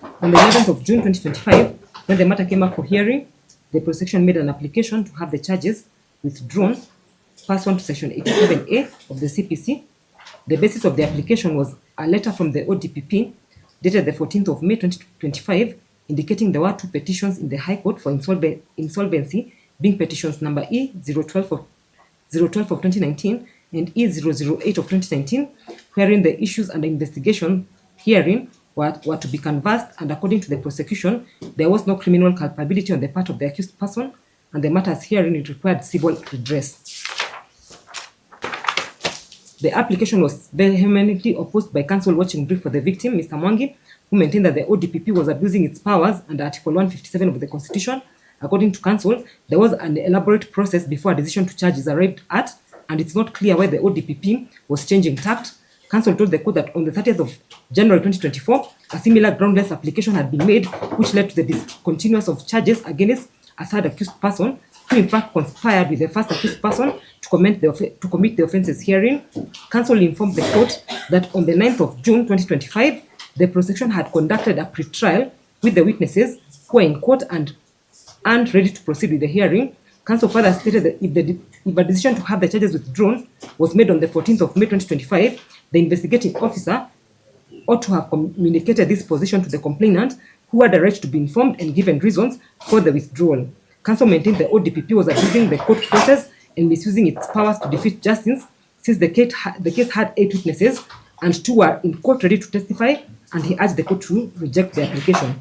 On the 11th of June 2025, when the matter came up for hearing, the prosecution made an application to have the charges withdrawn pursuant to Section 87A of the CPC. The basis of the application was a letter from the ODPP dated the 14th of May 2025, indicating there were two petitions in the High Court for insolvency, being petitions number E012 of 2019 and E008 of 2019, wherein the issues under investigation herein were to be canvassed, and according to the prosecution, there was no criminal culpability on the part of the accused person, and the matters herein it required civil redress. The application was vehemently opposed by counsel watching brief for the victim, Mr. Mwangi, who maintained that the ODPP was abusing its powers under Article 157 of the Constitution. According to counsel, there was an elaborate process before a decision to charge is arrived at, and it's not clear why the ODPP was changing tact. Counsel told the court that on the 30th of January 2024, a similar groundless application had been made, which led to the discontinuance of charges against a third accused person, who in fact conspired with the first accused person to commit the offences herein. Counsel informed the court that on the 9th of June 2025, the prosecution had conducted a pre-trial with the witnesses who were in court and ready to proceed with the hearing. Counsel further stated that if a decision to have the charges withdrawn was made on the 14th of May 2025, the investigating officer ought to have communicated this position to the complainant, who had the right to be informed and given reasons for the withdrawal. Counsel maintained the ODPP was abusing the court process and misusing its powers to defeat justice, since the case had 8 witnesses and 2 were in court ready to testify, and he urged the court to reject the application.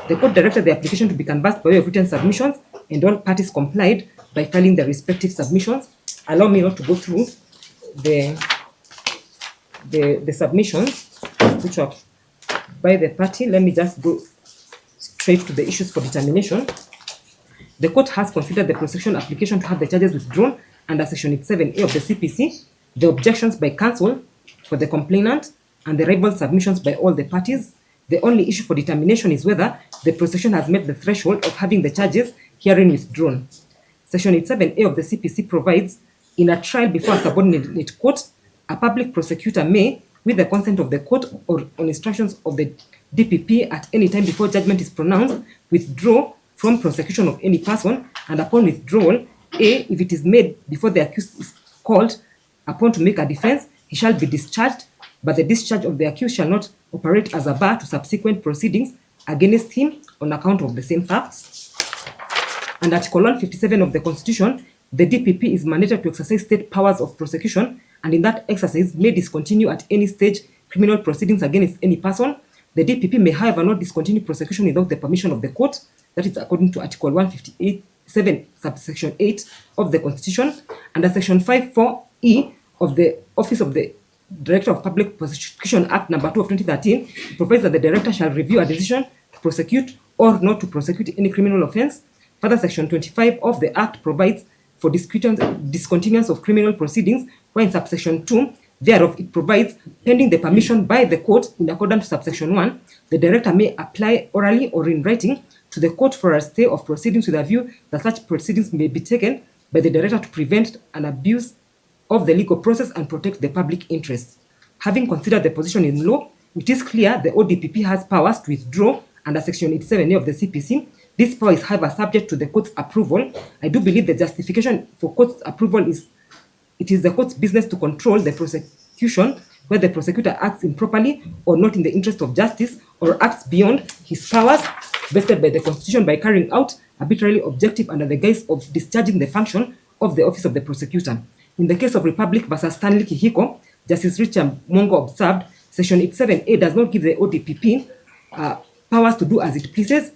The court directed the application to be canvassed by way of written submissions, and all parties complied by filing their respective submissions. Allow me not to go through the submissions which are by the party. Let me just go straight to the issues for determination. The court has considered the prosecution application to have the charges withdrawn under Section 7A of the CPC, the objections by counsel for the complainant, and the rival submissions by all the parties. The only issue for determination is whether the prosecution has met the threshold of having the charges herein withdrawn. Section 7A of the CPC provides, in a trial before a subordinate court, a public prosecutor may, with the consent of the court or on instructions of the DPP at any time before judgment is pronounced, withdraw from prosecution of any person, and upon withdrawal, A, if it is made before the accused is called upon to make a defense, he shall be discharged, but the discharge of the accused shall not operate as a bar to subsequent proceedings against him on account of the same facts. Under Article 157 of the Constitution, the DPP is mandated to exercise state powers of prosecution, and in that exercise may discontinue at any stage criminal proceedings against any person. The DPP may, however, not discontinue prosecution without the permission of the court. That is according to Article 158(7) subsection 8 of the Constitution. Under Section 54E of the Office of the Director of Public Prosecution Act number 2 of 2013, it provides that the director shall review a decision to prosecute or not to prosecute any criminal offense. Further, Section 25 of the Act provides for discontinuance of criminal proceedings, where in subsection 2 thereof it provides, pending the permission by the court in accordance to subsection 1, the director may apply orally or in writing to the court for a stay of proceedings with a view that such proceedings may be taken by the director to prevent an abuse of the legal process and protect the public interest. Having considered the position in law, it is clear the ODPP has powers to withdraw under Section 87A of the CPC. This power is, however, subject to the court's approval. I do believe the justification for court's approval is it is the court's business to control the prosecution where the prosecutor acts improperly or not in the interest of justice, or acts beyond his powers vested by the Constitution by carrying out arbitrarily objective under the guise of discharging the function of the office of the prosecutor. In the case of Republic versus Stanley Kihiko, Justice Richard Mongo observed, Section 87A does not give the ODPP powers to do as it pleases,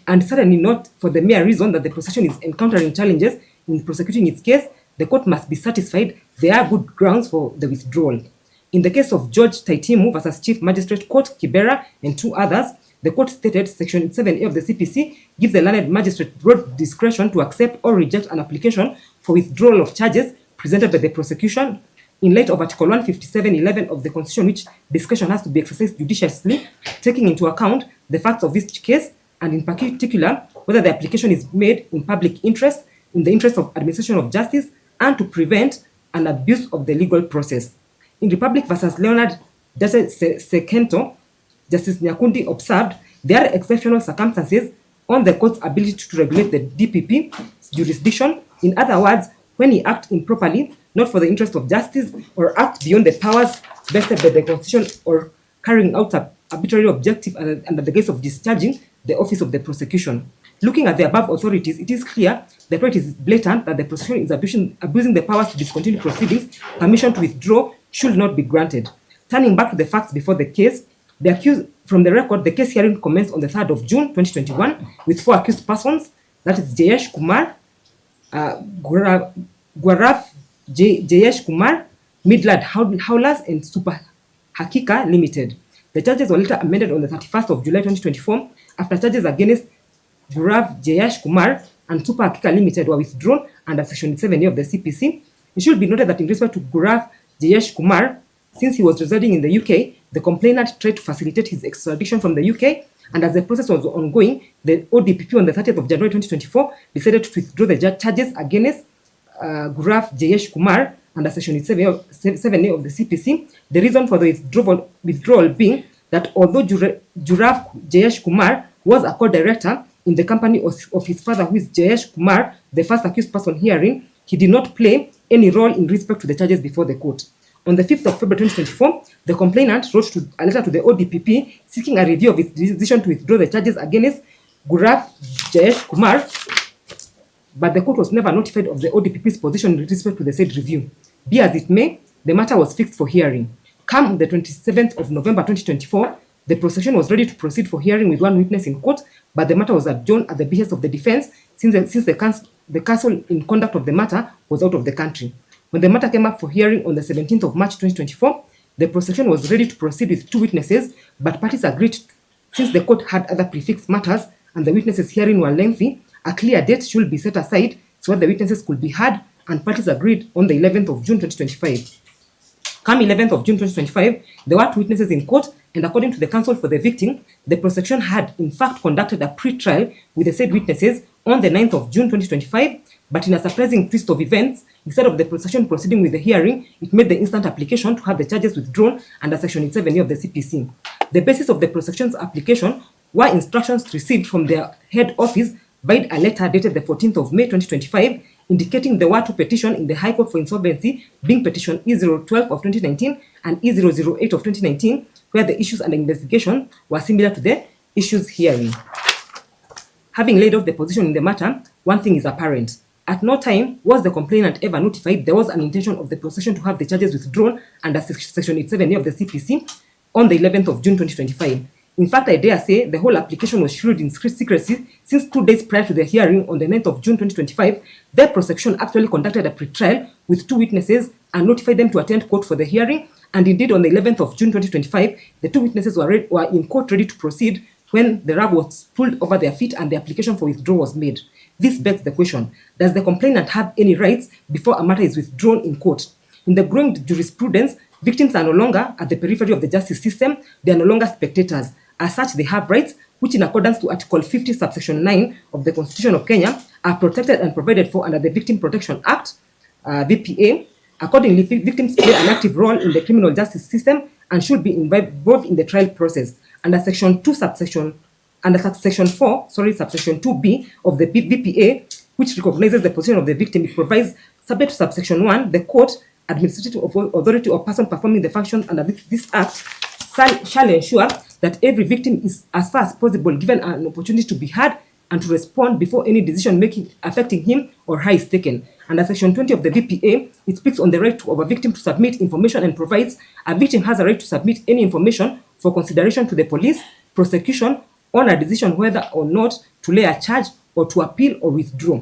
and certainly not for the mere reason that the prosecution is encountering challenges in prosecuting its case. The court must be satisfied there are good grounds for the withdrawal. In the case of George Taitimu versus Chief Magistrate Court Kibera and 2 others, the court stated Section 7A of the CPC gives the learned magistrate broad discretion to accept or reject an application for withdrawal of charges presented by the prosecution. In light of Article 157(11) of the Constitution, which discretion has to be exercised judiciously, taking into account the facts of each case, and in particular, whether the application is made in public interest, in the interest of administration of justice, and to prevent an abuse of the legal process. In Republic versus Leonard Sekento, Justice Nyakundi observed, there are exceptional circumstances on the court's ability to regulate the DPP's jurisdiction. In other words, when he acts improperly, not for the interest of justice, or acts beyond the powers vested by the Constitution, or carrying out an arbitrary objective under the guise of discharging the office of the prosecution. Looking at the above authorities, it is clear that it is blatant that the prosecution is abusing the powers to discontinue proceedings. Permission to withdraw should not be granted. Turning back to the facts before the case, the accused, from the record, the case hearing commenced on the 3rd of June 2021 with 4 accused persons, that is Jayesh, Kumar, Jayesh, Kumar, Midland, Howlers, and Super Hakika Limited. The charges were later amended on the 31st of July 2024 after charges against Gaurav, Jayesh, Kumar, and Super Hakika Limited were withdrawn under Section 7A of the CPC. It should be noted that in respect to Gaurav, Jayesh, Kumar, since he was residing in the UK, the complainant tried to facilitate his extradition from the UK, and as the process was ongoing, the ODPP on the 30th of January 2024 decided to withdraw the charges against Gaurav, Jayesh, Kumar under Section 7A of the CPC. The reason for the withdrawal being that although Gaurav, Jayesh, Kumar was a co-director in the company of his father, who is Jayesh Kumar, the first accused person hearing, he did not play any role in respect to the charges before the court. On the 5th of February 2024, the complainant wrote a letter to the ODPP seeking a review of its decision to withdraw the charges against Gaurav, Jayesh, Kumar, but the court was never notified of the ODPP's position in respect to the said review. Be as it may, the matter was fixed for hearing. Come the 27th of November 2024, the prosecution was ready to proceed for hearing with 1 witness in court, but the matter was adjourned at the behest of the defense since the counsel in conduct of the matter was out of the country. When the matter came up for hearing on the 17th of March 2024, the prosecution was ready to proceed with 2 witnesses, but parties agreed, since the court had other prefixed matters and the witnesses' hearing were lengthy, a clear date should be set aside so that the witnesses could be heard, and parties agreed on the 11th of June 2025. Come 11th of June 2025, there were 2 witnesses in court, and according to the counsel for the victim, the prosecution had in fact conducted a pre-trial with the said witnesses on the 9th of June 2025, but in a surprising twist of events, instead of the prosecution proceeding with the hearing, it made the instant application to have the charges withdrawn under Section 7A of the CPC. The basis of the prosecution's application were instructions received from their head office by a letter dated the 14th of May 2025, indicating there were 2 petitions in the High Court for Insolvency, being petition E012 of 2019 and E008 of 2019, where the issues under investigation were similar to the issues hearing. Having laid out the position in the matter, one thing is apparent. At no time was the complainant ever notified there was an intention of the prosecution to have the charges withdrawn under Section 7A of the CPC on the 11th of June 2025. In fact, I dare say the whole application was shrouded in secrecy since 2 days prior to the hearing on the 9th of June 2025, the prosecution actually conducted a pre-trial with 2 witnesses and notified them to attend court for the hearing, and indeed on the 11th of June 2025, the 2 witnesses were in court ready to proceed when the rug was pulled over their feet and the application for withdrawal was made. This begs the question, does the complainant have any rights before a matter is withdrawn in court? In the growing jurisprudence, victims are no longer at the periphery of the justice system, they are no longer spectators. As such, they have rights which, in accordance to Article 50, subsection 9 of the Constitution of Kenya, are protected and provided for under the Victim Protection Act, VPA. Accordingly, victims play an active role in the criminal justice system and should be involved in the trial process. Under Section 4, subsection 2B of the VPA, which recognizes the position of the victim, it provides, subject to subsection 1, the court, administrative authority, or person performing the functions under this act shall ensure that every victim is, as far as possible, given an opportunity to be heard and to respond before any decision making affecting him or her is taken. Under Section 20 of the VPA, it speaks on the right of a victim to submit information and provides a victim has a right to submit any information for consideration to the police, prosecution, on a decision whether or not to lay a charge or to appeal or withdraw.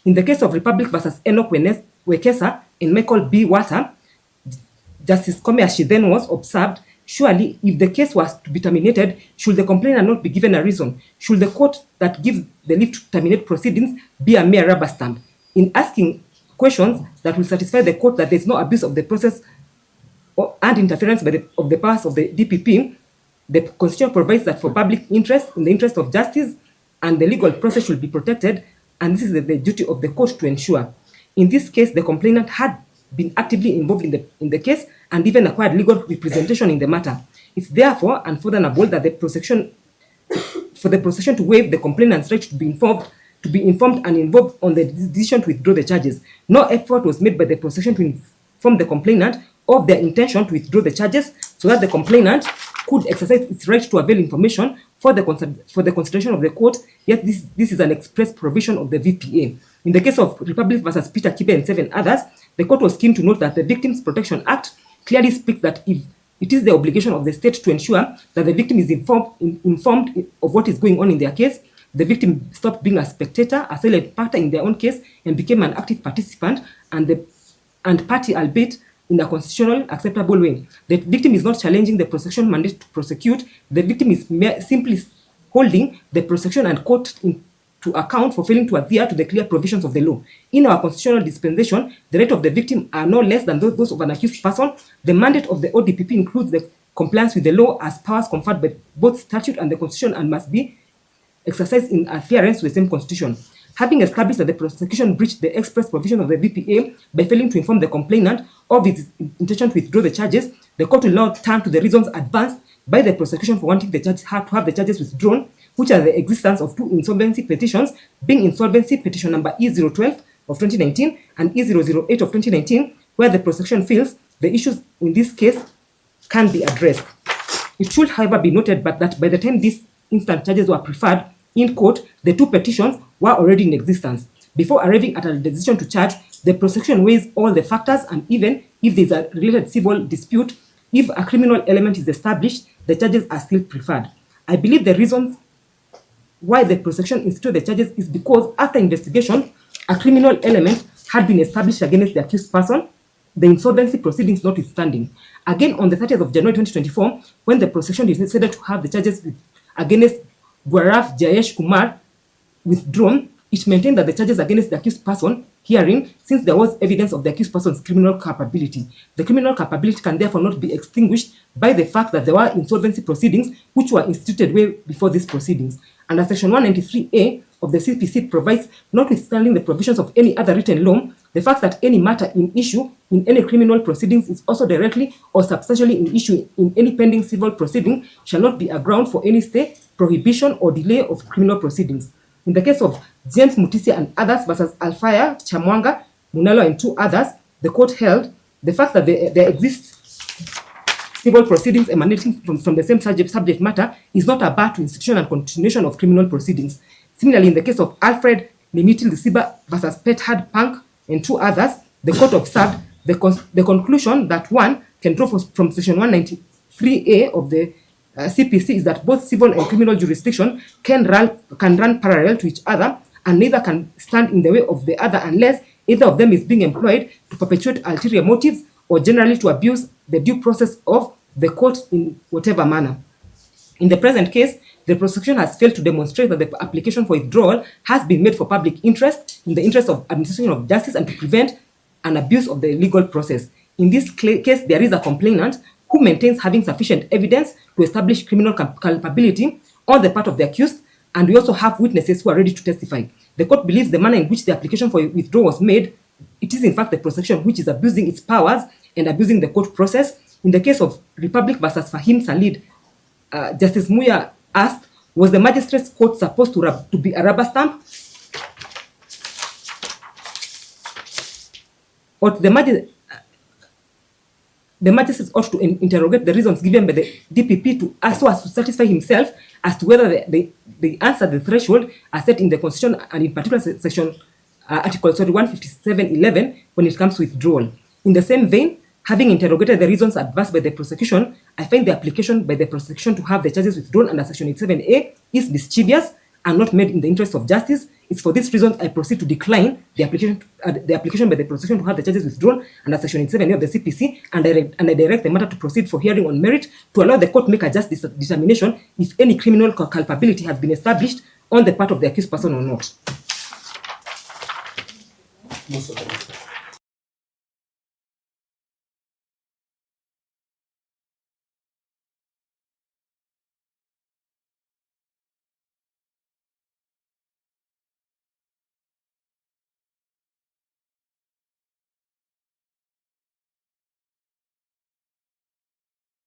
In the case of Republic versus Enoch Wekesa and Michael B. Water, Justice Komeashi then was observed, surely, if the case was to be terminated, should the complainant not be given a reason? Should the court that gives the leave to terminate proceedings be a mere rubber stamp? In asking questions that will satisfy the court that there is no abuse of the process and interference of the powers of the DPP, the Constitution provides that for public interest, in the interest of justice, and the legal process should be protected, and this is the duty of the court to ensure. In this case, the complainant had been actively involved in the case and even acquired legal representation in the matter. It's therefore unfathomable that for the prosecution to waive the complainant's right to be informed and involved on the decision to withdraw the charges. No effort was made by the prosecution to inform the complainant of their intention to withdraw the charges so that the complainant could exercise its right to avail information for the consideration of the court, yet this is an express provision of the VPA. In the case of Republic versus Peter Kibe and 7 others, the court was keen to note that the Victims Protection Act clearly speaks that if it is the obligation of the state to ensure that the victim is informed of what is going on in their case, the victim stopped being a spectator, a silent partner in their own case, and became an active participant and party, albeit in a constitutional acceptable way. The victim is not challenging the prosecution mandate to prosecute. The victim is simply holding the prosecution and court to account for failing to adhere to the clear provisions of the law. In our constitutional dispensation, the rights of the victim are no less than those of an accused person. The mandate of the ODPP includes the compliance with the law as powers conferred by both statute and the constitution and must be exercised in adherence to the same constitution. Having established that the prosecution breached the express provision of the VPA by failing to inform the complainant of its intention to withdraw the charges, the court will now turn to the reasons advanced by the prosecution for wanting the judge to have the charges withdrawn, which are the existence of 2 insolvency petitions, being insolvency petition number E012 of 2019 and E008 of 2019, where the prosecution feels the issues in this case can be addressed. It should, however, be noted that by the time these instant charges were preferred in court, the 2 petitions were already in existence. Before arriving at a decision to charge, the prosecution weighs all the factors, and even if there is a related civil dispute, if a criminal element is established, the charges are still preferred. I believe the reasons why the prosecution instituted the charges is because after investigation, a criminal element had been established against the accused person, the insolvency proceedings notwithstanding. Again, on the 30th of January 2024, when the prosecution decided to have the charges against Jayesh Kumar withdrawn, it maintained that the charges against the accused person herein, since there was evidence of the accused person's criminal culpability. The criminal culpability can therefore not be extinguished by the fact that there were insolvency proceedings which were instituted way before these proceedings. Under Section 193A of the CPC provides, notwithstanding the provisions of any other written law, the fact that any matter in issue in any criminal proceedings is also directly or substantially in issue in any pending civil proceeding shall not be a ground for any stay, prohibition, or delay of criminal proceedings. In the case of James Mutisia and others versus Alfaya, Chamwanga, Munalo, and 2 others, the court held the fact that there exists civil proceedings emanating from the same subject matter is not a bar to institution and continuation of criminal proceedings. Similarly, in the case of Alfred Limitil Lisiba versus Pethard Punk and 2 others, the court observed the conclusion that one can draw from Section 193A of the CPC is that both civil and criminal jurisdiction can run parallel to each other, and neither can stand in the way of the other unless either of them is being employed to perpetuate ulterior motives or generally to abuse the due process of the court in whatever manner. In the present case, the prosecution has failed to demonstrate that the application for withdrawal has been made for public interest, in the interest of administration of justice, and to prevent an abuse of the legal process. In this case, there is a complainant who maintains having sufficient evidence to establish criminal culpability on the part of the accused, and we also have witnesses who are ready to testify. The court believes the manner in which the application for withdrawal was made, it is in fact the prosecution which is abusing its powers and abusing the court process. In the case of Republic versus Fahim Salid, Justice Muya asked, was the magistrate's court supposed to be a rubber stamp? Or the magistrate ought to interrogate the reasons given by the DPP to so as to satisfy himself as to whether they answer the threshold as set in the Constitution, and in particular section Article 157(11) when it comes to withdrawal. In the same vein, having interrogated the reasons advanced by the prosecution, I find the application by the prosecution to have the charges withdrawn under Section 87A is mischievous and not made in the interest of justice. It's for this reason I proceed to decline the application by the prosecution to have the charges withdrawn under Section 87A of the CPC, and I direct the matter to proceed for hearing on merit to allow the court to make a just determination if any criminal culpability has been established on the part of the accused person or not.